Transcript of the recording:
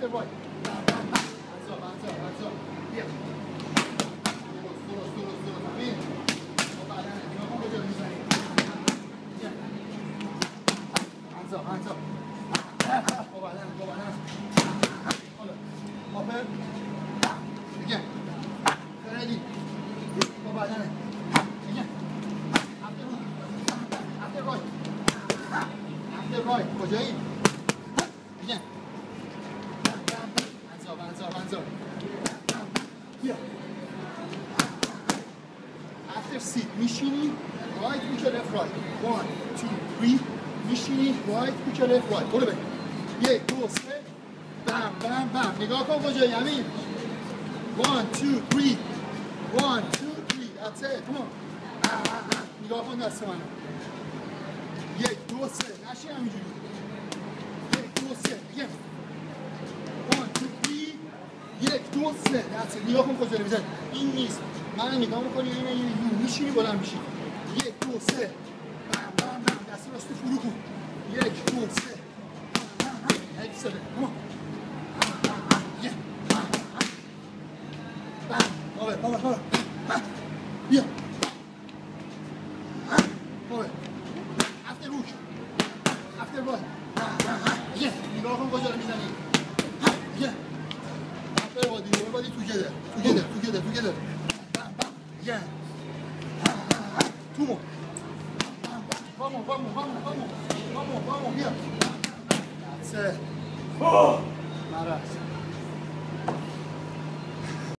after right. Hands up, hands up, hands up. Yeah. Solo. Bene. Non voglio risalire. Yeah. Hands up, hands up. Go banana. Open. Again. Ready. Go banana. Again. After right. After right. کجایی؟ Again. Hands up. Yeah. After sit, میشینی right, push your left right. 1, 2, 3. میشینی right, push your left right. برو بریم. 1, 2, 3. بم. نگاه کن کجایی امین. 1, 2, 3. 1, 2, 3. That's it. Come on. نگاه کن دست منو. 1, 2, 3. نشی همینجوری. 1, 2, 3. Again. 1, 2, 3. 1, 2, 3. That's it. نگاه کن کجایی میزنی. این نیست. من نگاه میکنی اینه میشینی بلند میشی. 1, 2, 3. بم. دست راست فرو کن. 1, 2, 3. Excellent. Come on. Yeah. Bam. Yeah. After rush. After what? Yeah. نگاه کن کجا رو میزنی. Yeah. After what? Everybody together. Yeah. Two more. Vamos. Here. That's it. Maras.